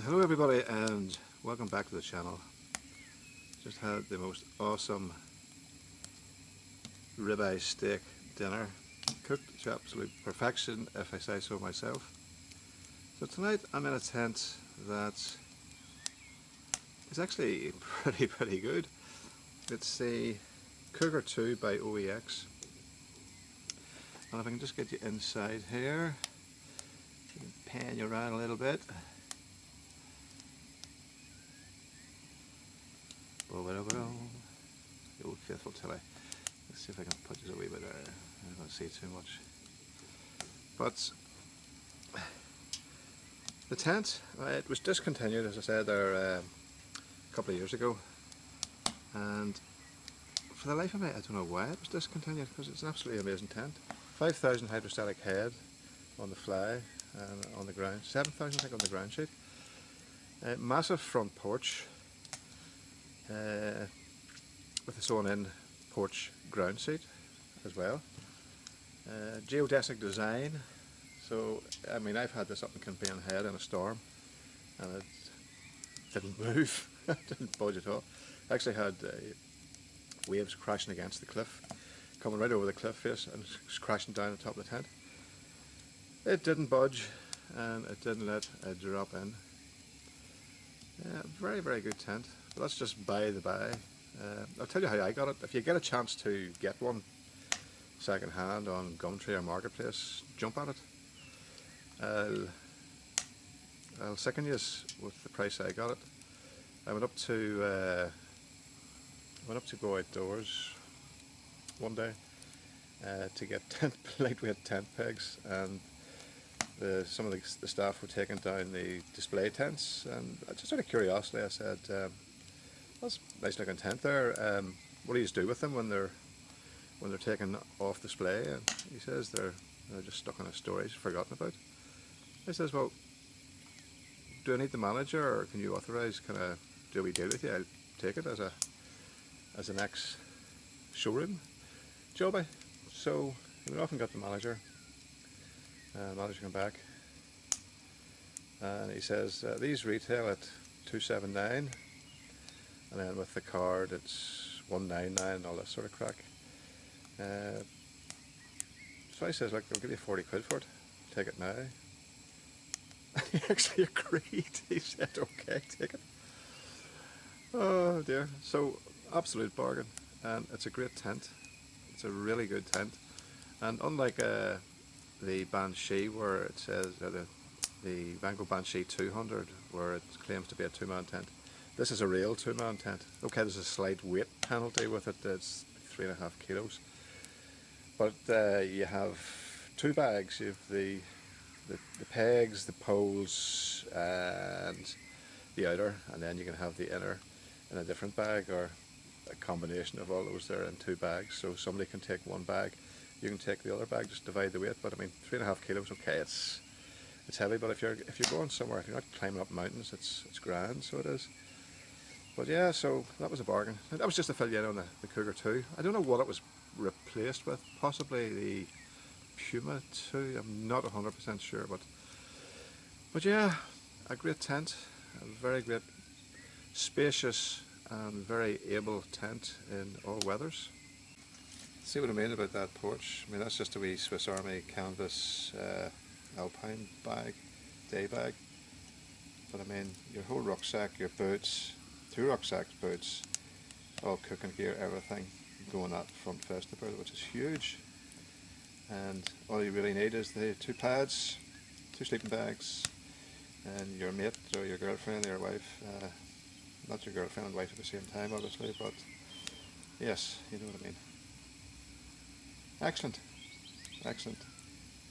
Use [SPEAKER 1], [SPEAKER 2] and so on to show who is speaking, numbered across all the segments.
[SPEAKER 1] Hello everybody and welcome back to the channel. Just had the most awesome ribeye steak dinner, cooked to absolute perfection if I say so myself. So tonight I'm in a tent that is actually pretty good. It's the Cougar 2 by OEX, and if I can just get you inside here, pan you around a little bit. The old faithful telly. Let's see if I can put this a wee bit there. I don't see too much. But the tent, it was discontinued, as I said there, a couple of years ago, and for the life of me I don't know why it was discontinued, because it's an absolutely amazing tent. 5,000 hydrostatic head on the fly and on the ground, 7,000 I think on the ground sheet. Massive front porch with a sewn-in porch ground seat as well. Geodesic design, so I mean I've had this up in Campaign Head in a storm and it didn't move, it didn't budge at all. I actually had waves crashing against the cliff, coming right over the cliff face and crashing down on top of the tent. It didn't budge and it didn't let a drop in. Very good tent, but that's just by the by. I'll tell you how I got it. If you get a chance to get one second hand on Gumtree or Marketplace, jump at it. I'll second you with the price I got it. I went up to go outdoors one day to get lightweight tent pegs, and some of the staff were taking down the display tents, and just out of curiosity I said, that's a nice looking tent there, what do you do with them when they're taken off display? And he says they're just stuck in a storage, forgotten about. I says, well, do I need the manager, or can you authorise, can I do a wee deal with you? I'll take it as a next showroom jobby. So we went off and got the manager. Manager came back and he says these retail at $279, and then with the card it's $199 and all that sort of crack. So I says, look, I'll give you 40 quid for it, take it now. He actually agreed. He said okay, take it. Oh dear. So absolute bargain, and it's a great tent. It's a really good tent, and unlike the Banshee, where it says the Vanco Banshee 200, where it claims to be a two-man tent, this is a real two-man tent. Okay, there's a slight weight penalty with it, it's 3.5 kilos, but you have two bags. You have the pegs, the poles and the outer, and then you can have the inner in a different bag, or a combination of all those there in two bags. So somebody can take one bag, you can take the other bag, just divide the weight. But I mean, 3.5 kilos, okay, it's heavy, but if you're going somewhere, if you're not climbing up mountains, it's grand, so it is. But yeah, so that was a bargain. That was just to fill you in on the Cougar 2. I don't know what it was replaced with, possibly the Puma 2, I'm not 100% sure, but yeah, a great tent, a very great, spacious and very able tent in all weathers. See what I mean about that porch? I mean, that's just a wee Swiss Army canvas alpine bag, day bag, but I mean, your whole rucksack, your boots, 2 rucksacks, boots, all cooking gear, everything going at front face about it, which is huge. And all you really need is the 2 pads, 2 sleeping bags, and your mate or your girlfriend or your wife, not your girlfriend and wife at the same time obviously, but yes, you know what I mean. Excellent, excellent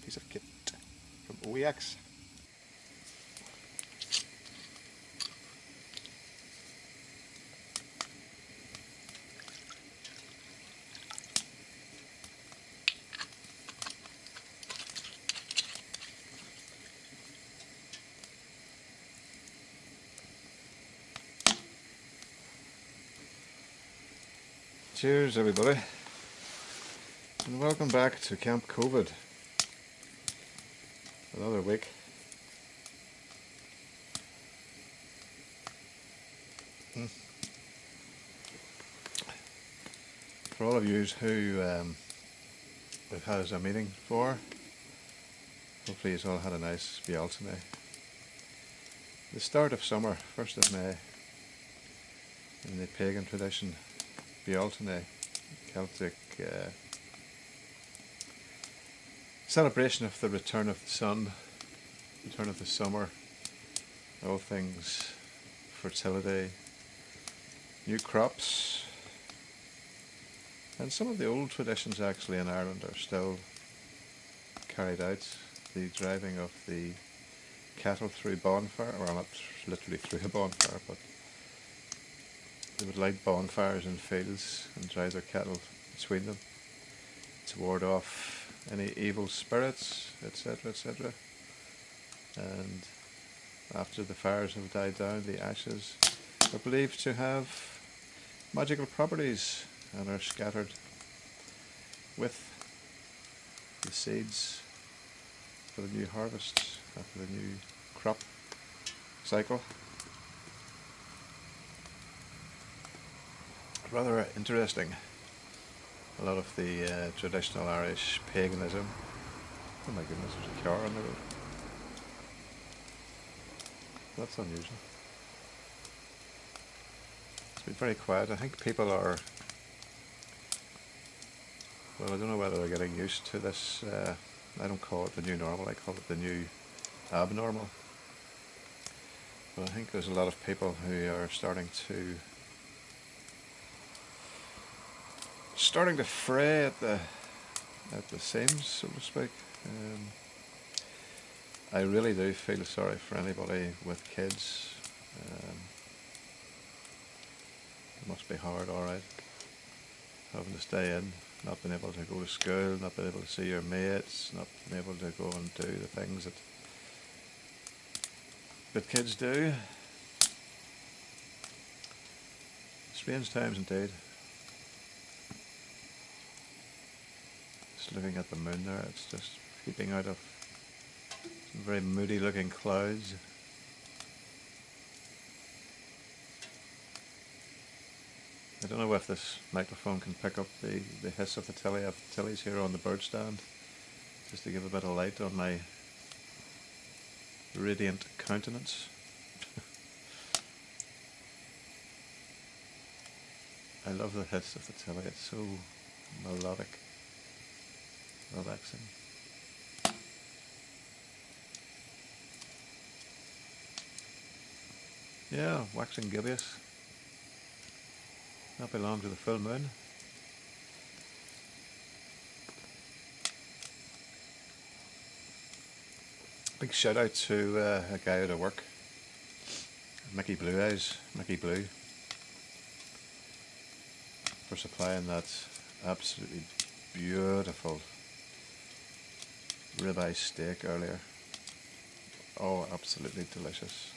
[SPEAKER 1] piece of kit from OEX. Cheers everybody, and welcome back to Camp COVID. Another week. For all of you who we've had as a meeting for, hopefully you all had a nice Bealtaine. The start of summer, 1st of May, in the pagan tradition, Bealtaine, Celtic celebration of the return of the sun, return of the summer, all things fertility, new crops, and some of the old traditions actually in Ireland are still carried out. The driving of the cattle through bonfire, or not literally through a bonfire, but they would light bonfires in fields and drive their cattle between them to ward off any evil spirits, etc., etc. And after the fires have died down, the ashes are believed to have magical properties and are scattered with the seeds for the new harvest, after the new crop cycle. Rather interesting. A lot of the traditional Irish paganism. Oh my goodness, there's a car on the road. That's unusual. It's been very quiet. I think people are, well, I don't know whether they're getting used to this. I don't call it the new normal, I call it the new abnormal. But I think there's a lot of people who are starting to fray at the seams, so to speak. I really do feel sorry for anybody with kids. It must be hard, alright, having to stay in, not being able to go to school, not being able to see your mates, not being able to go and do the things that kids do. Strange times indeed. Just looking at the moon there, it's just peeping out of some very moody looking clouds. I don't know if this microphone can pick up the hiss of the tilly. I have tillies here on the bird stand, just to give a bit of light on my radiant countenance. I love the hiss of the tilly, it's so melodic, relaxing. Yeah, waxing gibbous. That belonged to the full moon. Big shout out to a guy out of work, Mickey Blue Eyes, Mickey Blue, for supplying that absolutely beautiful ribeye steak earlier. Oh, absolutely delicious.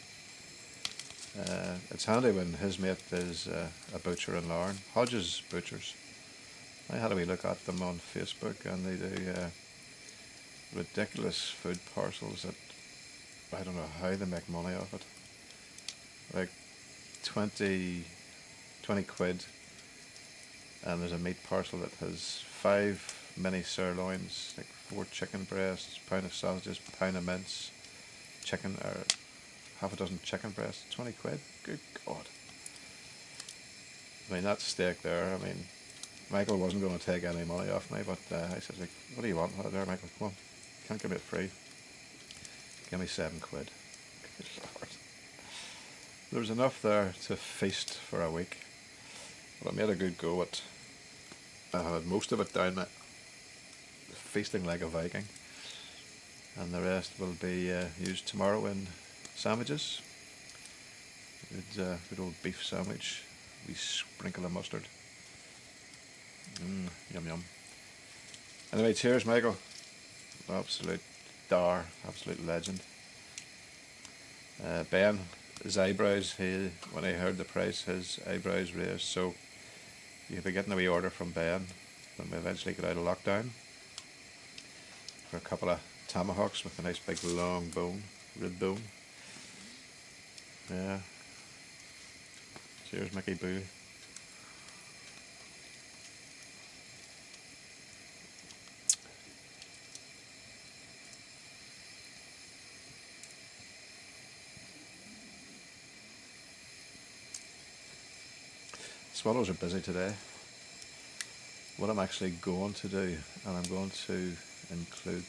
[SPEAKER 1] It's handy when his mate is a butcher in Larne, Hodges Butchers. I had a wee look at them on Facebook, and they do ridiculous food parcels that I don't know how they make money off it. Like 20 quid, and there's a meat parcel that has 5 mini sirloins, like 4 chicken breasts, pound of sausages, pound of mince, chicken, or half a dozen chicken breasts, 20 quid. Good God. I mean, that steak there, I mean, Michael wasn't going to take any money off me, but I said, like, what do you want there, Michael? Come on, can't give me it free. Give me 7 quid. Good Lord. There was enough there to feast for a week. But I made a good go at, I had most of it down, feasting like a Viking. And the rest will be used tomorrow in sandwiches. Good old beef sandwich. We sprinkle of mustard. Yum yum. Anyway, cheers, Michael. Absolute star, absolute legend. Ben, his eyebrows, when he heard the price, his eyebrows raised. So you'll be getting a wee order from Ben when we eventually get out of lockdown for a couple of tomahawks with a nice big long bone, rib bone. Yeah. Cheers, Mickey Boo. Swallows are busy today. What I'm actually going to do, and I'm going to include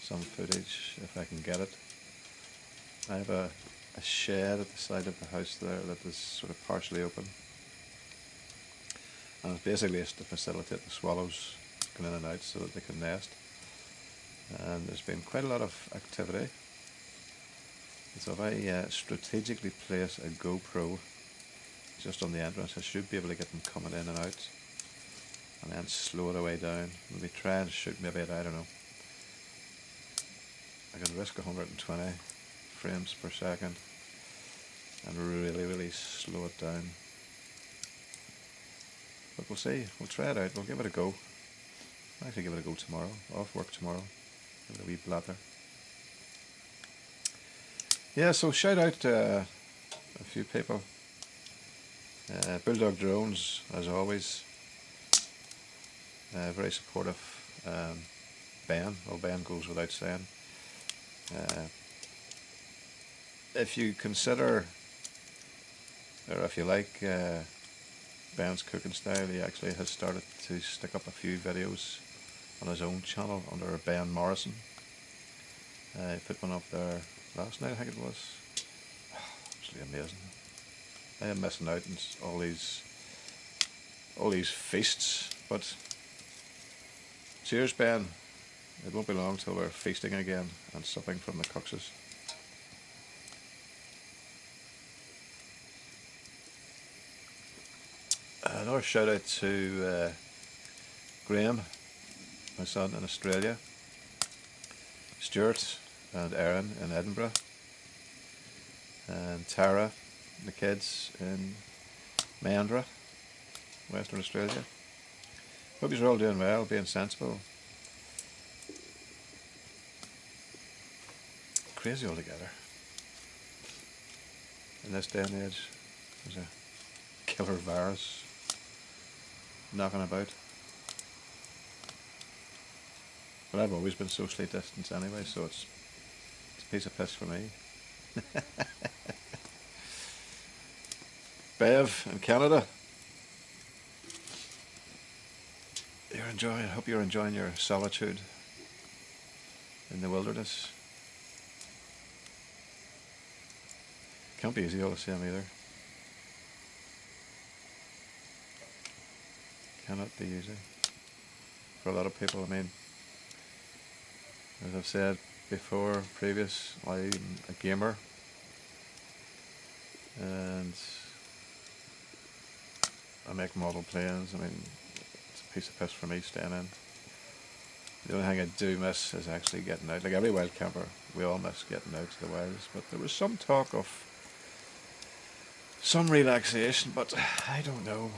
[SPEAKER 1] some footage if I can get it. I have a shed at the side of the house there that is sort of partially open, and it's basically to facilitate the swallows going in and out so that they can nest. And there's been quite a lot of activity. So if I strategically place a GoPro just on the entrance, I should be able to get them coming in and out, and then slow it away down. Maybe try and shoot maybe at, I don't know, I can risk 120 frames per second and really slow it down. But we'll see, we'll try it out, we'll give it a go. I'll actually give it a go tomorrow, off work tomorrow, give it a wee blather. Yeah, so shout out to a few people. Bulldog Drones, as always, very supportive. Ben, well, Ben goes without saying. If you consider, or if you like Ben's cooking style, he actually has started to stick up a few videos on his own channel under Ben Morrison. He put one up there last night, I think it was. Absolutely amazing. I am missing out on all these feasts, but cheers, Ben. It won't be long till we're feasting again and supping from the Kuksas. Another shout out to Graham, my son in Australia, Stuart and Aaron in Edinburgh, and Tara, the kids in Mandurah, Western Australia. Hope you're all doing well, being sensible. Crazy altogether. In this day and age, there's a killer virus knocking about. But I've always been socially distanced anyway, so it's a piece of piss for me. Bev in Canada, I hope you're enjoying your solitude in the wilderness. Can't be easy all the same either. Cannot be easy for a lot of people. I mean, as I've said before, I'm a gamer, and I make model planes. I mean, it's a piece of piss for me staying in. The only thing I do miss is actually getting out. Like every wild camper, we all miss getting out to the wilds, but there was some talk of some relaxation, but I don't know.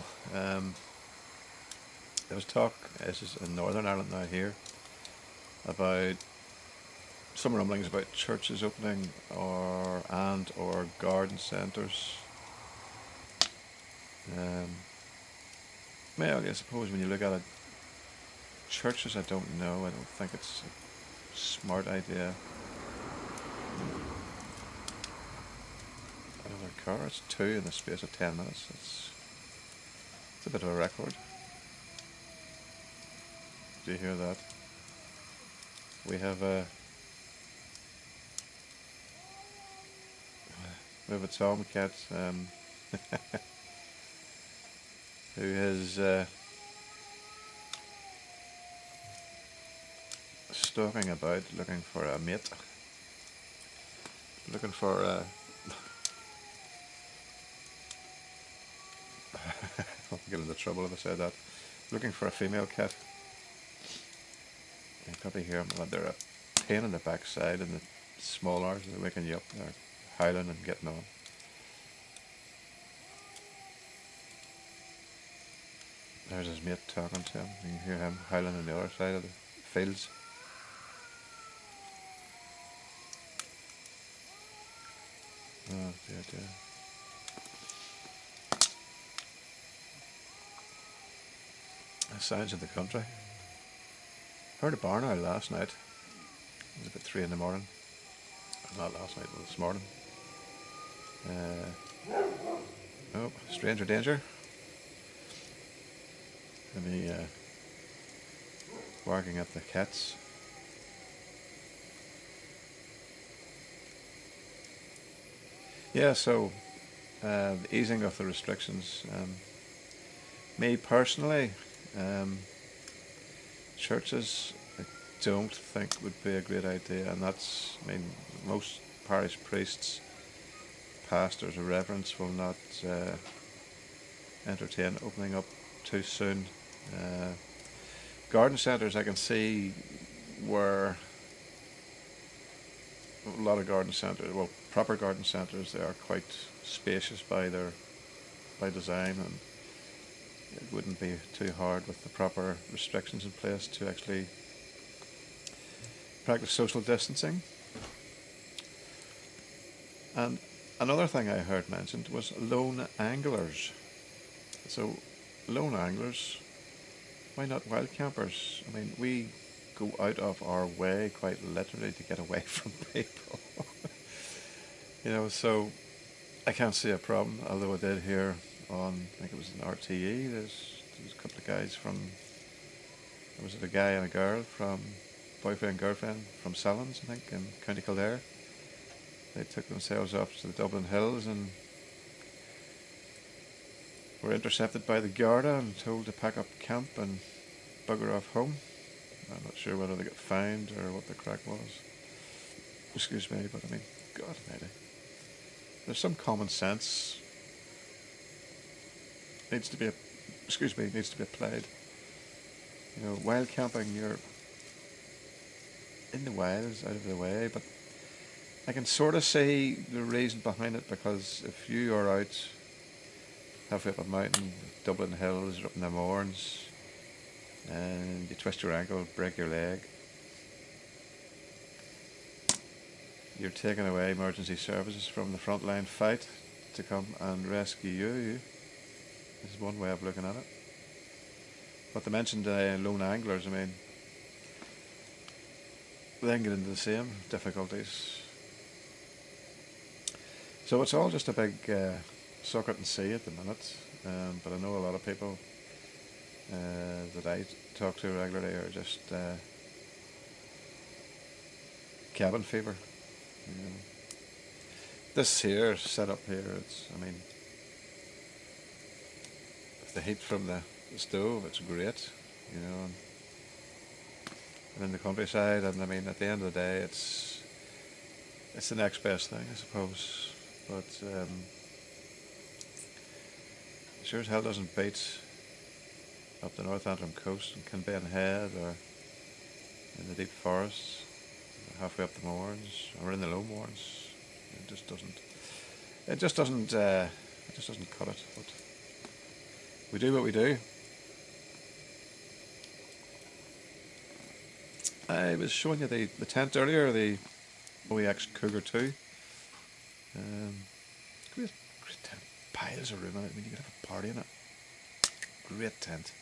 [SPEAKER 1] There was talk, this is in Northern Ireland now here, about some rumblings about churches opening or garden centres. Well, I suppose when you look at it, churches, I don't know. I don't think it's a smart idea. Another car. It's 2 in the space of 10 minutes. It's a bit of a record. Do you hear that? We have a tomcat who is stalking about looking for a mate, looking for a I'll get into trouble if I say that, looking for a female cat. You probably hear them, they're a pain in the backside in the small hours, they're waking you up, they're howling and getting on. There's his mate talking to him. You can hear him howling on the other side of the fields. Oh dear, dear. The sounds of the country. Heard a barn owl last night. It was about 3 in the morning. Not last night, but this morning. Oh, stranger danger. Maybe barking at the cats. Yeah, so the easing of the restrictions. Me personally, churches I don't think would be a great idea, and that's, I mean, most parish priests, pastors or reverends will not entertain opening up too soon. Garden centres, I can see where a lot of garden centres, well, proper garden centres, they are quite spacious by design, and it wouldn't be too hard with the proper restrictions in place to actually practice social distancing. And another thing I heard mentioned was lone anglers. So, lone anglers, why not wild campers? I mean, we go out of our way quite literally to get away from people. So I can't see a problem, although I did hear on, I think it was an RTE, there's a couple of guys from, was it a guy and a girl from, boyfriend and girlfriend from Sallins, I think, in County Kildare. They took themselves up to the Dublin Hills and were intercepted by the Garda and told to pack up camp and bugger off home. I'm not sure whether they got fined or what the crack was. Excuse me, but I mean, God almighty. There's some common sense needs to be applied. Wild camping, you're in the wilds, out of the way, but I can sort of see the reason behind it, because if you are out halfway up a mountain, Dublin Hills, or up in the Mourns, and you twist your ankle, break your leg, you're taking away emergency services from the frontline fight to come and rescue you. This is one way of looking at it. But they mentioned lone anglers, I mean, they then get into the same difficulties. So it's all just a big suck it and see at the minute. But I know a lot of people that I talk to regularly are just cabin fever. This here setup here, I mean, the heat from the stove, it's great, and in the countryside, and I mean, at the end of the day, it's the next best thing, I suppose. But sure as hell doesn't beat up the North Antrim coast in Kinben Head, or in the deep forests, halfway up the moors, or in the low moors. It just doesn't cut it. But we do what we do. I was showing you the tent earlier, the OEX Cougar 2. Great tent. Piles of room in it. I mean, you could have a party in it. Great tent.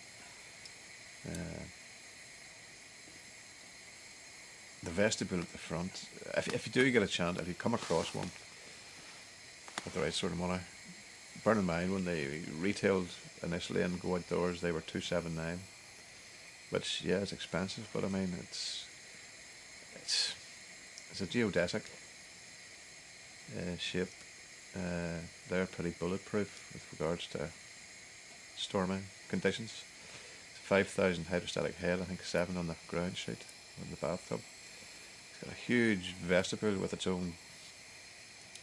[SPEAKER 1] The vestibule at the front. If you do get a chance, if you come across one at the right sort of money, bear in mind when they retailed initially and go outdoors, they were $279, which is expensive, but I mean it's a geodesic shape. They're pretty bulletproof with regards to storming conditions. It's 5,000 hydrostatic head, I think 7 on the ground sheet in the bathtub. It's got a huge vestibule with its own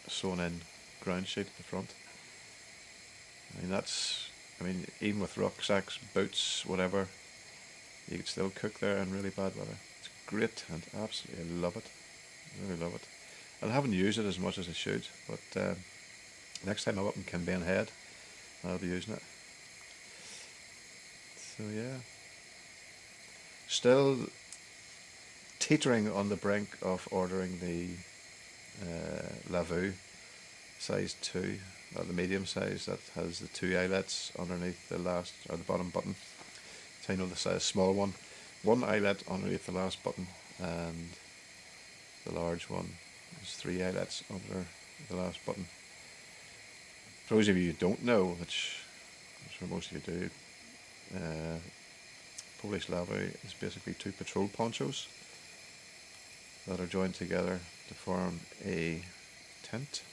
[SPEAKER 1] sewn in ground sheet at the front. I mean, even with rucksacks, boots, whatever, you could still cook there in really bad weather. It's a great tent, absolutely love it, really love it. I haven't used it as much as I should, but next time I'm up in Kinben Head, I'll be using it. So yeah, still teetering on the brink of ordering the Lavu size 2, or the medium size that has the 2 eyelets underneath the last or the bottom button So you know the size, small one. One eyelet underneath the last button, and the large one is 3 eyelets under the last button. For those of you who don't know, which I'm sure most of you do, Polish lavy is basically 2 patrol ponchos that are joined together to form a tent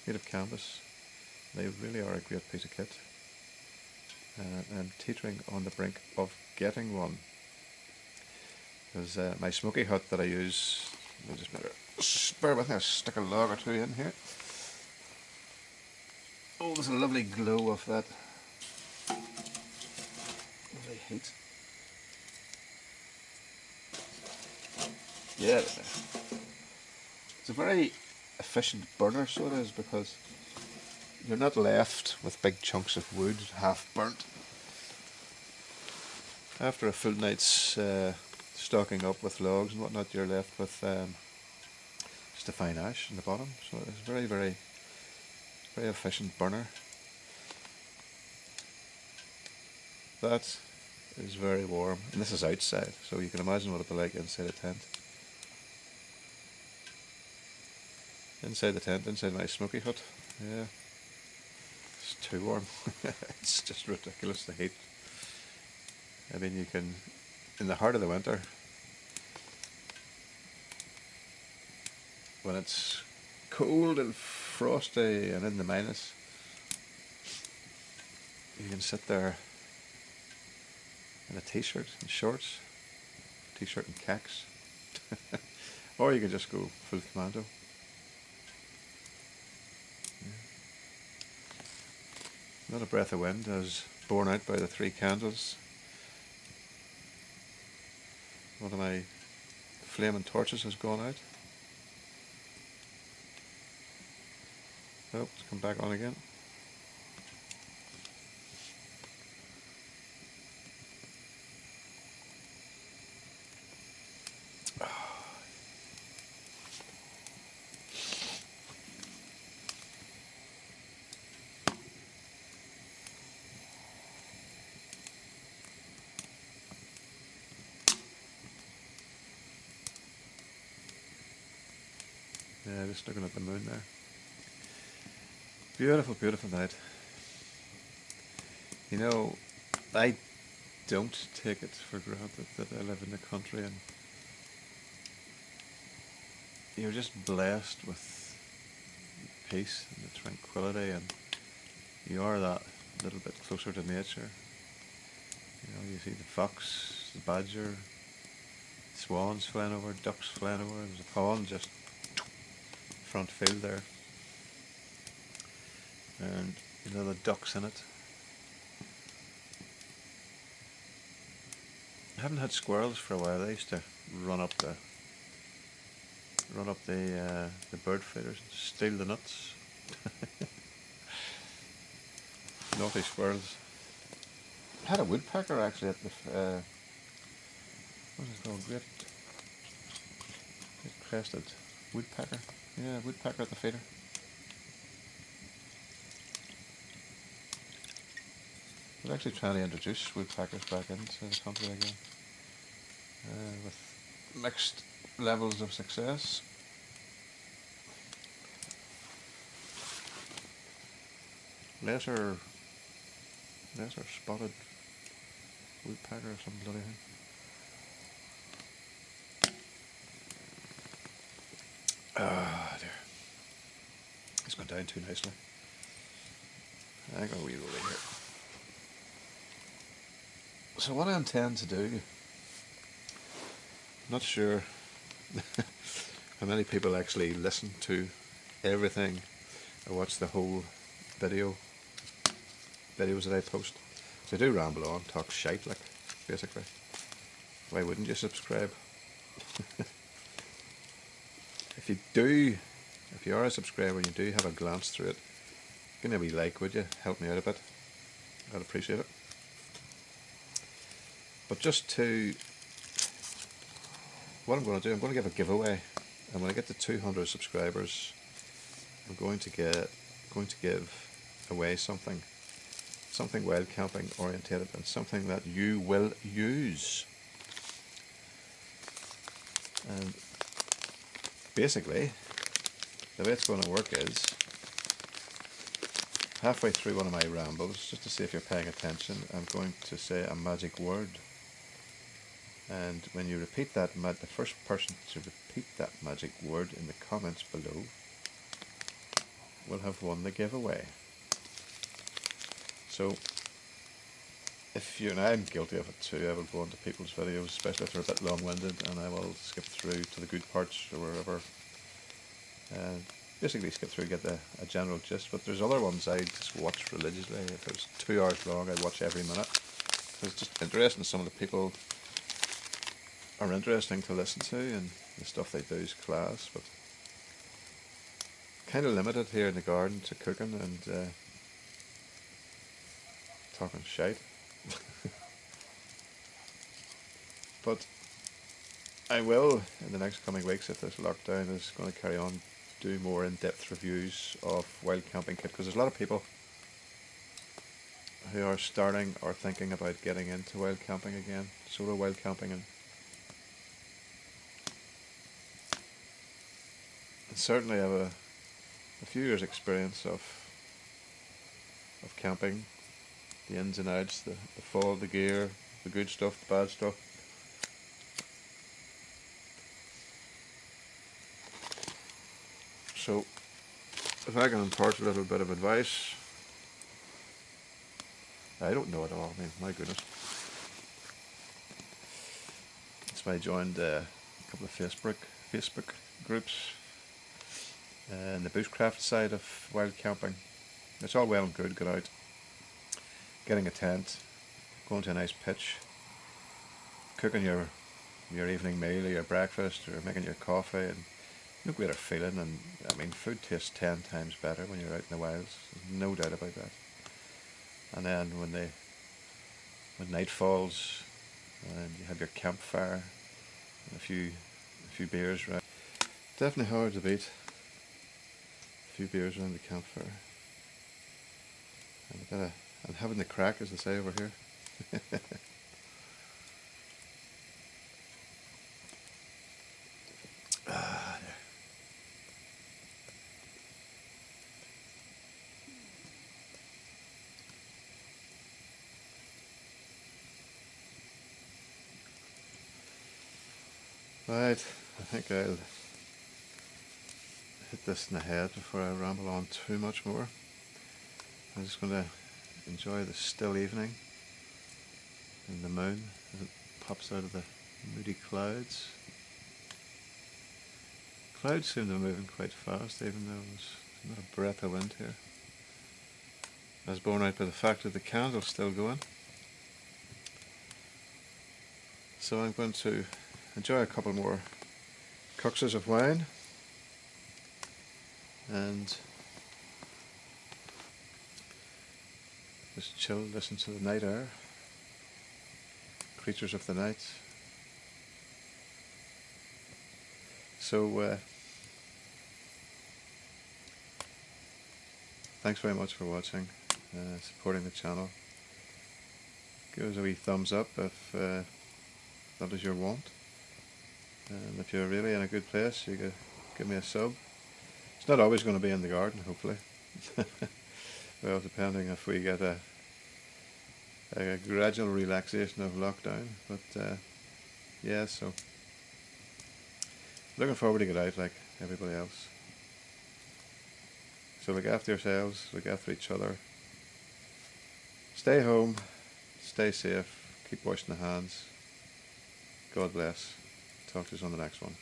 [SPEAKER 1] made of canvas. They really are a great piece of kit. I'm teetering on the brink of getting one, because my smoky hut that I use, I just better bear with me, I'll stick a log or two in here. Oh, there's a lovely glow of that lovely heat. Yeah, it's a very efficient burner, so it is, because you're not left with big chunks of wood half burnt. After a full night's stocking up with logs and whatnot, you're left with just a fine ash in the bottom. So it's a very, very, very efficient burner. That is very warm, and this is outside, so you can imagine what it'll be like inside a tent. Inside the tent, inside my smoky hut, yeah, it's too warm. It's just ridiculous, the heat. I mean, you can, in the heart of the winter, when it's cold and frosty and in the minus, you can sit there in a t-shirt and shorts, t-shirt and khakis, or you can just go full commando. Not a breath of wind, as borne out by the 3 candles. One of my flaming torches has gone out. Oh, it's come back on again. Yeah, just looking at the moon there. Beautiful, beautiful night. You know, I don't take it for granted that I live in the country, and you're just blessed with peace and the tranquility, and you are that little bit closer to nature. You know, you see the fox, the badger, swans flying over, ducks flying over. There's a pond just front field there, and you know, the ducks in it. I haven't had squirrels for a while. They used to run up the bird feeders and steal the nuts. Naughty squirrels. I had a woodpecker actually at the what is it called? Great crested woodpecker. Yeah, woodpecker at the feeder. We're actually trying to introduce woodpeckers back into the country again, with mixed levels of success. Lesser spotted woodpecker or some bloody thing. Ah, dear. It's gone down too nicely. I got a wee roll in here. So what I intend to do, I'm not sure how many people actually listen to everything or watch the whole videos that I post. So I do ramble on, talk shite, like, basically. Why wouldn't you subscribe? If you are a subscriber and you do have a glance through it, give me a wee like, would you? Help me out a bit. I'd appreciate it. But what I'm going to do, I'm going to give a giveaway, and when I get to 200 subscribers, I'm going to give away something. something wild camping orientated and something that you will use. And basically, the way it's going to work is, halfway through one of my rambles, just to see if you're paying attention, I'm going to say a magic word. And when you repeat that, the first person to repeat that magic word in the comments below will have won the giveaway. So, if you, and I'm guilty of it too, I will go into people's videos, especially if they're a bit long-winded, and I will skip through to the good parts or wherever. Basically skip through, get a general gist, but there's other ones I just watch religiously. If it was 2 hours long, I'd watch every minute. It's just interesting. Some of the people are interesting to listen to, and the stuff they do is class, but kind of limited here in the garden to cooking and talking shite. But I will, in the next coming weeks, if this lockdown is going to carry on, do more in-depth reviews of wild camping kit, because there's a lot of people who are starting or thinking about getting into wild camping again, solo wild camping, and certainly I have a few years experience of camping, the ins and outs, the fall, the gear, the good stuff, the bad stuff. So, if I can impart a little bit of advice, I don't know it all, I mean, my goodness. That's why I joined a couple of Facebook groups and the bushcraft side of wild camping. It's all well and good, get out, getting a tent, going to a nice pitch, cooking your evening meal or your breakfast, or making your coffee, and no greater feeling. And I mean, food tastes 10 times better when you're out in the wilds, there's no doubt about that. And then when night falls and you have your campfire and a few beers, right? Definitely hard to beat a few beers around the campfire. And having the crack, as they say over here. Right, I think I'll hit this in the head before I ramble on too much more. I'm just going to enjoy the still evening and the moon as it pops out of the moody clouds. Clouds seem to be moving quite fast, even though there's not a breath of wind here. I was borne out by the fact that the candle's still going. So I'm going to enjoy a couple more Kuksas of wine and just chill, listen to the night air, creatures of the night. So thanks very much for watching, supporting the channel. Give us a wee thumbs up if that is your want. And if you're really in a good place, you could give me a sub. It's not always going to be in the garden, hopefully. Well, depending if we get a gradual relaxation of lockdown. But yeah, so looking forward to get out like everybody else. So look after yourselves, look after each other. Stay home, stay safe, keep washing the hands. God bless. Talk to us on the next one.